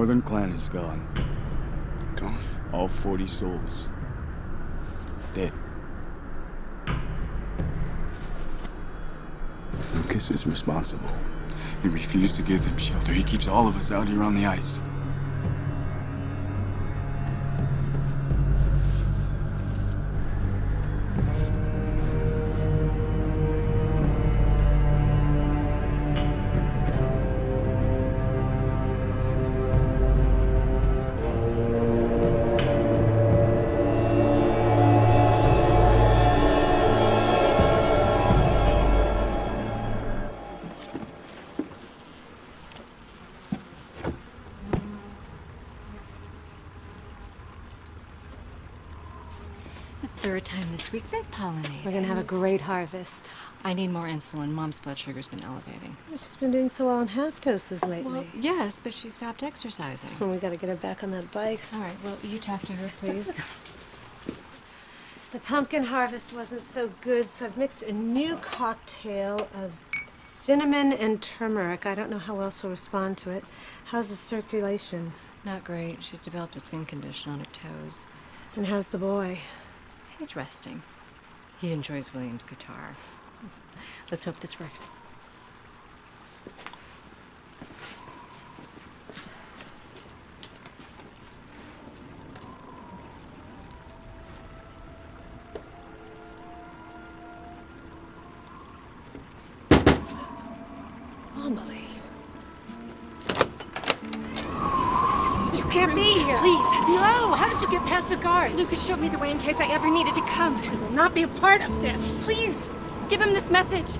Northern clan is gone. Gone? All 40 souls. Dead. Lucas is responsible. He refused to give them shelter. He keeps all of us out here on the ice. Third time this week they've pollinated. We're gonna have a great harvest. I need more insulin. Mom's blood sugar's been elevating. She's been doing so well on half doses lately. Well, yes, but she stopped exercising. Well, we gotta get her back on that bike. All right, well, you talk to her, please. The pumpkin harvest wasn't so good, so I've mixed a new cocktail of cinnamon and turmeric. I don't know how else she'll respond to it. How's the circulation? Not great. She's developed a skin condition on her toes. And how's the boy? He's resting. He enjoys William's guitar. Let's hope this works. Amelie. You can't be here. Please. No! How did you get past the guards? Lucas showed me the way in case I ever needed to come. I will not be a part of this. Please, give him this message.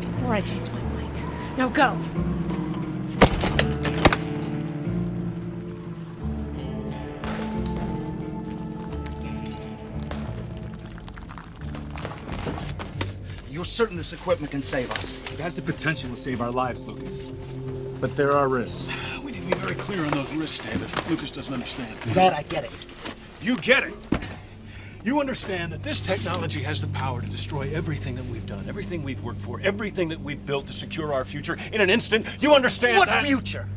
Before I change my mind. Now go. You're certain this equipment can save us? It has the potential to save our lives, Lucas. But there are risks. We need to be very clear on those risks, David. Lucas doesn't understand. That I get it. You get it. You understand that this technology has the power to destroy everything that we've done, everything we've worked for, everything that we've built to secure our future in an instant. You understand that? What future?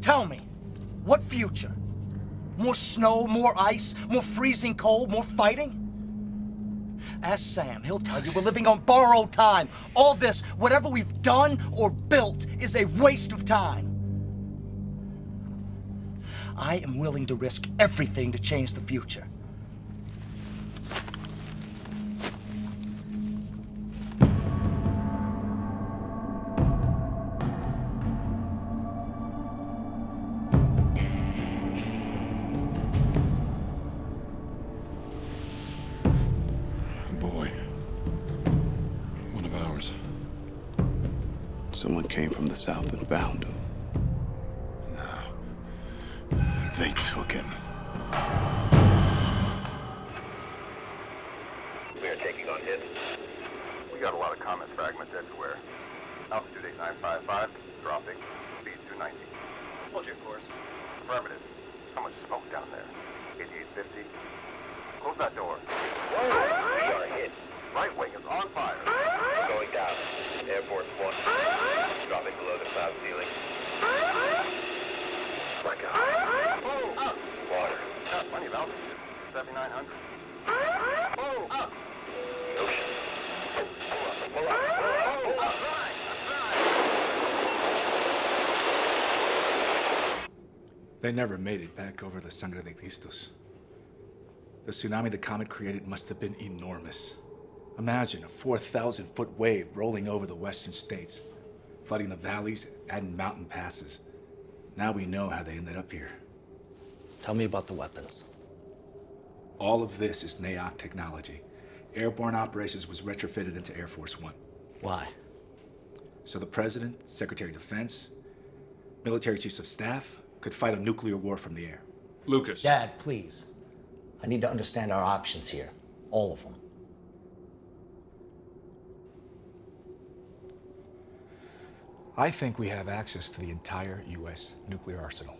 Tell me. What future? More snow, more ice, more freezing cold, more fighting? Ask Sam. He'll tell you we're living on borrowed time. All this, whatever we've done or built, is a waste of time. I am willing to risk everything to change the future. Someone came from the south and found him. No. They took him. We are taking on hits. We got a lot of comet fragments everywhere. Altitude 8955, dropping. Speed 290. Hold your course. Affirmative. How much smoke down there? 8850. Close that door. Whoa! We are hit. Right wing is on fire. Going down. Air Force One. Dropping below the cloud ceiling. Blackout. Oh, up. Water. Got plenty of altitude. 7,900. Oh, up. Ocean. Pull up. Pull up. Oh, up. They never made it back over the Sangre de Cristos. The tsunami the comet created must have been enormous. Imagine a 4,000-foot wave rolling over the western states, flooding the valleys and mountain passes. Now we know how they ended up here. Tell me about the weapons. All of this is NAOC technology. Airborne Operations was retrofitted into Air Force One. Why? So the President, Secretary of Defense, military chiefs of staff could fight a nuclear war from the air. Lucas. Dad, please. I need to understand our options here. All of them. I think we have access to the entire U.S. nuclear arsenal.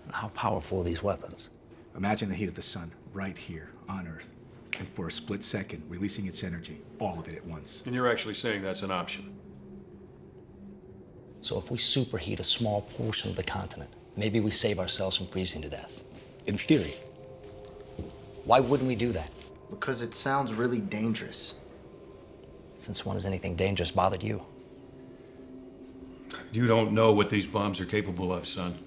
How powerful are these weapons? Imagine the heat of the sun right here on Earth, and for a split second, releasing its energy, all of it at once. And you're actually saying that's an option? So if we superheat a small portion of the continent, maybe we save ourselves from freezing to death. In theory. Why wouldn't we do that? Because it sounds really dangerous. Since when has anything dangerous bothered you? You don't know what these bombs are capable of, son.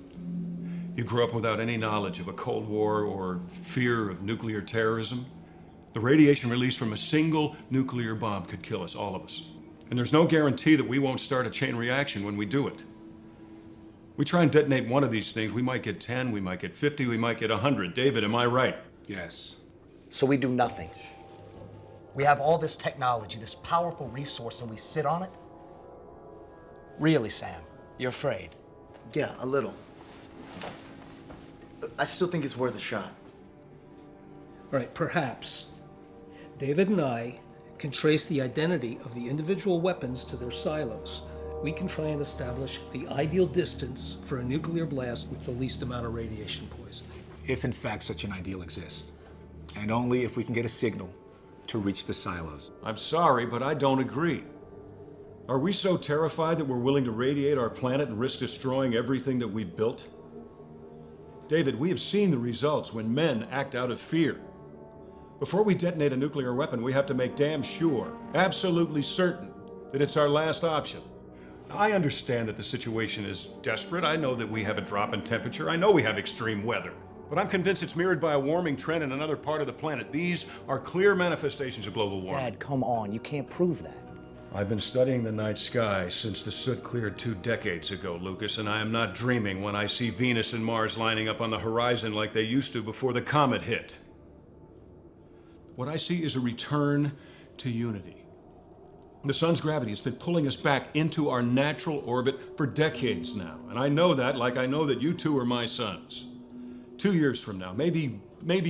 You grew up without any knowledge of a Cold War or fear of nuclear terrorism. The radiation released from a single nuclear bomb could kill us, all of us. And there's no guarantee that we won't start a chain reaction when we do it. We try and detonate one of these things, we might get 10, we might get 50, we might get 100. David, am I right? Yes. So we do nothing. We have all this technology, this powerful resource, and we sit on it? Really, Sam? You're afraid? Yeah, a little. I still think it's worth a shot. All right, perhaps. David and I can trace the identity of the individual weapons to their silos. We can try and establish the ideal distance for a nuclear blast with the least amount of radiation poisoning. If in fact such an ideal exists. And only if we can get a signal to reach the silos. I'm sorry, but I don't agree. Are we so terrified that we're willing to radiate our planet and risk destroying everything that we've built? David, we have seen the results when men act out of fear. Before we detonate a nuclear weapon, we have to make damn sure, absolutely certain, that it's our last option. I understand that the situation is desperate. I know that we have a drop in temperature. I know we have extreme weather. But I'm convinced it's mirrored by a warming trend in another part of the planet. These are clear manifestations of global warming. Dad, come on. You can't prove that. I've been studying the night sky since the soot cleared 2 decades ago, Lucas, and I am not dreaming when I see Venus and Mars lining up on the horizon like they used to before the comet hit. What I see is a return to unity. The sun's gravity has been pulling us back into our natural orbit for decades now, and I know that like I know that you two are my sons. 2 years from now, maybe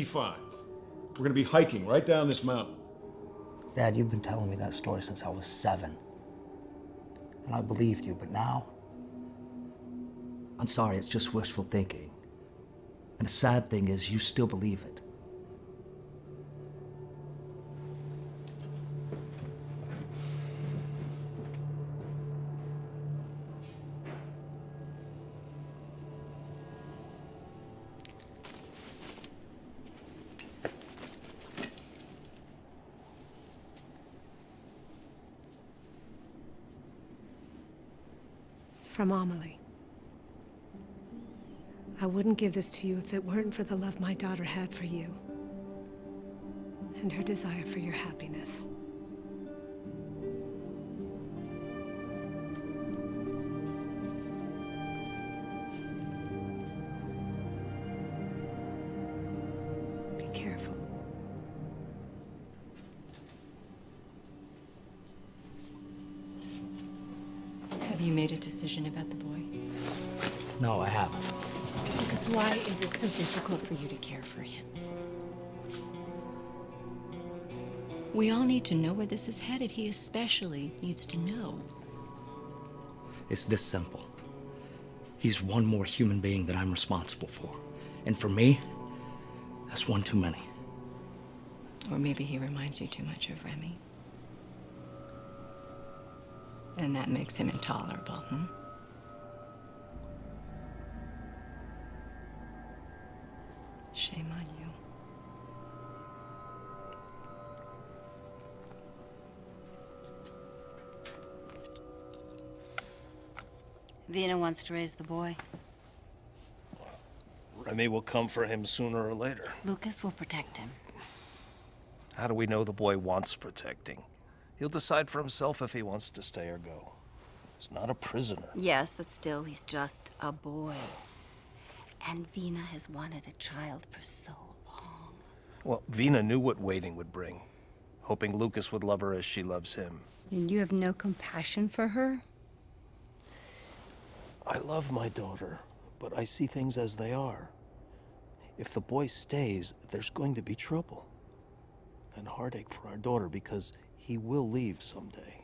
5, we're gonna be hiking right down this mountain. Dad, you've been telling me that story since I was 7. And I believed you, but now? I'm sorry, it's just wishful thinking. And the sad thing is, you still believe it. From Amelie. I wouldn't give this to you if it weren't for the love my daughter had for you and her desire for your happiness. Be careful. Have you made a decision about the boy? No, I haven't. Because why is it so difficult for you to care for him? We all need to know where this is headed. He especially needs to know. It's this simple. He's one more human being that I'm responsible for. And for me, that's one too many. Or maybe he reminds you too much of Remy. And that makes him intolerable, Shame on you. Vina wants to raise the boy. Remy will come for him sooner or later. Lucas will protect him. How do we know the boy wants protecting? He'll decide for himself if he wants to stay or go. He's not a prisoner. Yes, but still, he's just a boy. And Vina has wanted a child for so long. Well, Vina knew what waiting would bring, hoping Lucas would love her as she loves him. And you have no compassion for her? I love my daughter, but I see things as they are. If the boy stays, there's going to be trouble. And heartache for our daughter because he will leave someday.